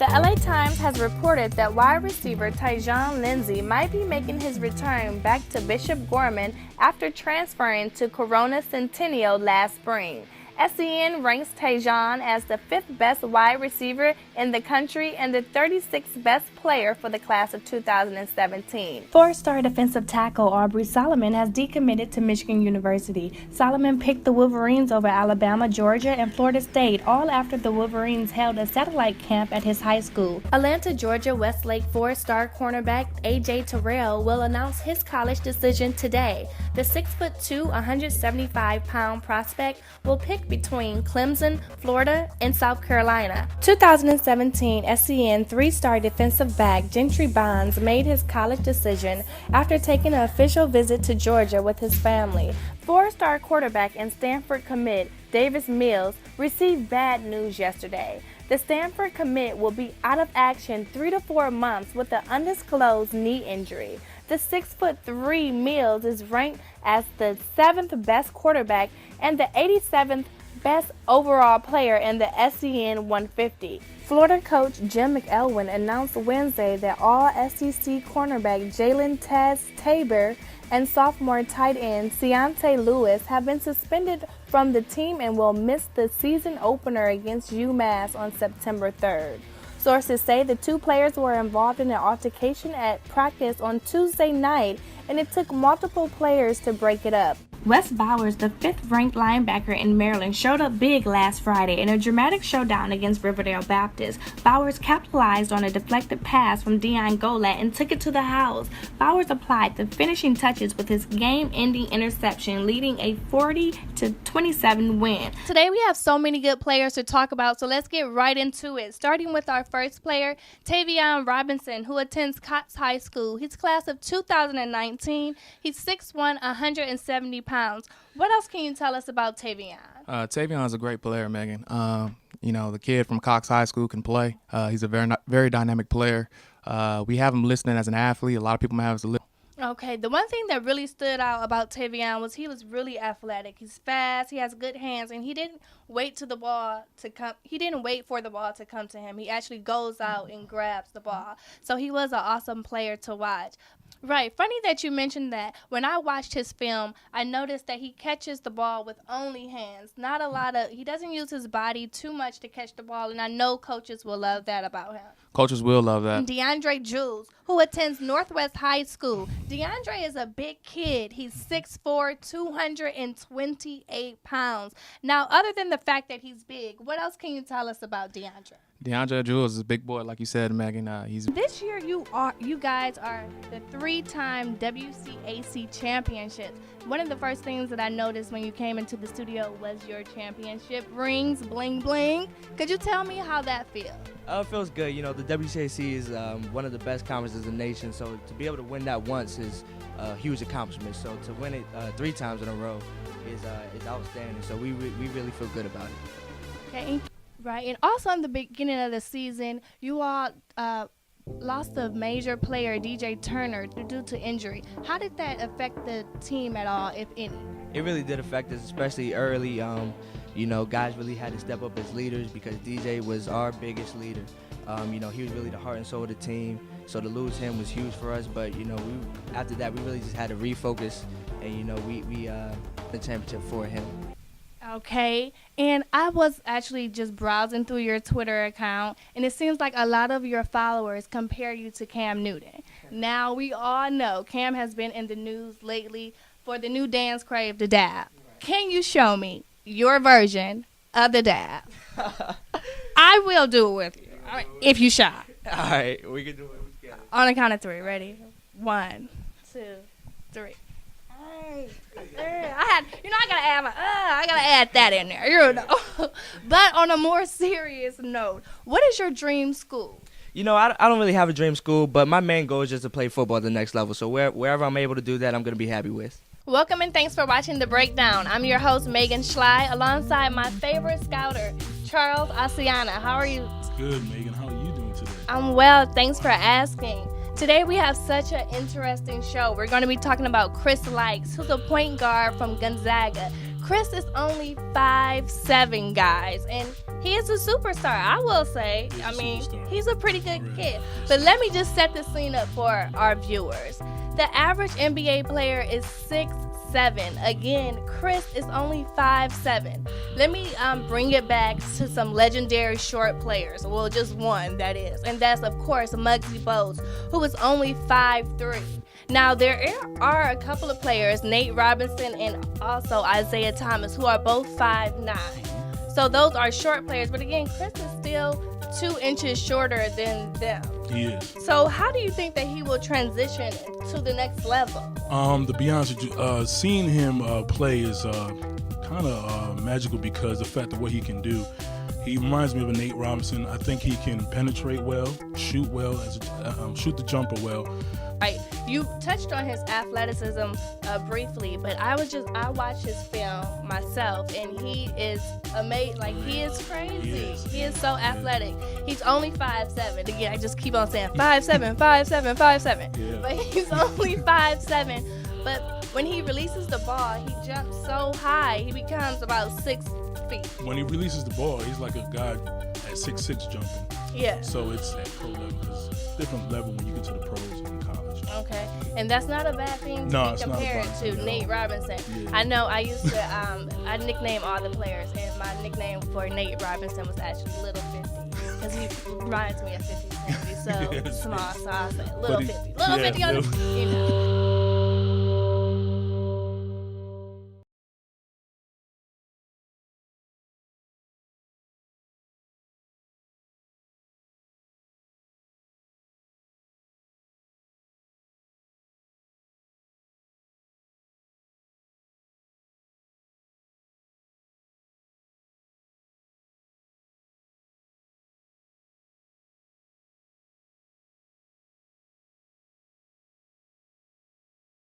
The LA Times has reported that wide receiver Tyjon Lindsey might be making his return back to Bishop Gorman after transferring to Corona Centennial last spring. SEN ranks Tyjon as the 5th best wide receiver in the country and the 36th best player for the class of 2017. Four-star defensive tackle Aubrey Solomon has decommitted to Michigan University. Solomon picked the Wolverines over Alabama, Georgia, and Florida State, all after the Wolverines held a satellite camp at his high school. Atlanta, Georgia Westlake four-star cornerback A.J. Terrell will announce his college decision today. The 6'2", 175-pound prospect will pick between Clemson, Florida, and South Carolina. 2017 SEN 3-star defensive back Gentry Bonds made his college decision after taking an official visit to Georgia with his family. 4-star quarterback and Stanford commit Davis Mills received bad news yesterday. The Stanford commit will be out of action 3 to 4 months with an undisclosed knee injury. The 6'3" Mills is ranked as the 7th best quarterback and the 87th best overall player in the SEN 150. Florida coach Jim McElwain announced Wednesday that all SEC cornerback Jalen Tabor and sophomore tight end Ciante Lewis have been suspended from the team and will miss the season opener against UMass on September 3rd. Sources say the two players were involved in an altercation at practice on Tuesday night, and it took multiple players to break it up. Wes Bowers, the 5th-ranked linebacker in Maryland, showed up big last Friday in a dramatic showdown against Riverdale Baptist. Bowers capitalized on a deflected pass from Deion Golat and took it to the house. Bowers applied the finishing touches with his game-ending interception, leading a 40-27 win. Today we have so many good players to talk about, so let's get right into it. Starting with our first player, Tavion Robinson, who attends Cox High School. He's class of 2019. He's 6'1", 170 pounds. What else can you tell us about Tavion? Tavion is a great player, Megan. The kid from Cox High School can play. He's a very dynamic player. We have him listed as an athlete. A lot of people have him as a list. Okay, the one thing that really stood out about Tavion was he was really athletic. He's fast, he has good hands, and he didn't wait for the ball to come to him. He actually goes out and grabs the ball. So he was an awesome player to watch. Right. Funny that you mentioned that. When I watched his film, I noticed that he catches the ball with only hands. He doesn't use his body too much to catch the ball, and I know coaches will love that about him. Coaches will love that. And DeAndre Jules, who attends Northwest High School. DeAndre is a big kid. He's 6'4", 228 pounds. Now, other than the fact that he's big, what else can you tell us about DeAndre? DeAndre Jules is a big boy, like you said, Megan. This year, you guys are the 3-time WCAC championships. One of the first things that I noticed when you came into the studio was your championship rings, bling bling. Could you tell me how that feels? It feels good. You know, the WCAC is one of the best conferences in the nation, so to be able to win that once is a huge accomplishment. So to win it 3 times in a row is outstanding. So we really feel good about it. Okay. Right, and also in the beginning of the season, you all lost a major player, DJ Turner, due to injury. How did that affect the team at all, if any? It really did affect us, especially early. Guys really had to step up as leaders because DJ was our biggest leader. He was really the heart and soul of the team. So to lose him was huge for us. But after that, we really just had to refocus, and we the championship for him. Okay, and I was actually just browsing through your Twitter account, and it seems like a lot of your followers compare you to Cam Newton. Now, we all know Cam has been in the news lately for the new dance crave, the dab. Can you show me your version of the dab? I will do it with you, if you shy. All right, we can do it together. On the count of 3, ready? 1, 2, 3. I gotta add that in there, But on a more serious note, what is your dream school? I don't really have a dream school, but my main goal is just to play football at the next level. So wherever I'm able to do that, I'm going to be happy with. Welcome and thanks for watching The Breakdown. I'm your host, Megan Schley, alongside my favorite scouter, Charles Asiana. How are you? It's good, Megan. How are you doing today? I'm well. Thanks for asking. Today we have such an interesting show. We're going to be talking about Chris Likes, who's a point guard from Gonzaga. Chris is only 5'7", guys, and he He is a superstar, I will say. He's I a mean, superstar. he's a pretty good Right. kid. But let me just set the scene up for our viewers. The average NBA player is 6'7". Again, Chris is only 5'7". Let me bring it back to some legendary short players. Well, just one, that is. And that's, of course, Muggsy Bogues, who is only 5'3". Now, there are a couple of players, Nate Robinson and also Isaiah Thomas, who are both 5'9". So those are short players. But again, Chris is still 2 inches shorter than them. He is. So how do you think that he will transition to the next level? To be honest with you, seeing him play is kind of magical because the fact of what he can do. He reminds me of a Nate Robinson. I think he can penetrate well, shoot well, shoot the jumper well. Right. You touched on his athleticism briefly, but I watched his film myself, and he is amazing. Like, he is crazy. He is so athletic. He's only 5'7". Again, I just keep on saying 5'7", 5'7", 5'7". Yeah. But he's only 5'7". But when he releases the ball, he jumps so high, he becomes about 6 feet. When he releases the ball, he's like a guy at 6'6" jumping. Yeah. So it's at pro level. It's a different level when you get to the pros in college. Okay, and that's not a bad thing to No, be it's not a compared bad to thing at Nate all. Robinson. Yeah. I know I used to, I nickname all the players, and my nickname for Nate Robinson was actually Little 50, because he reminds me of 50 Cent. He's so Yes. small, so I say Little But 50. Little yeah, 50 on the, little- you know.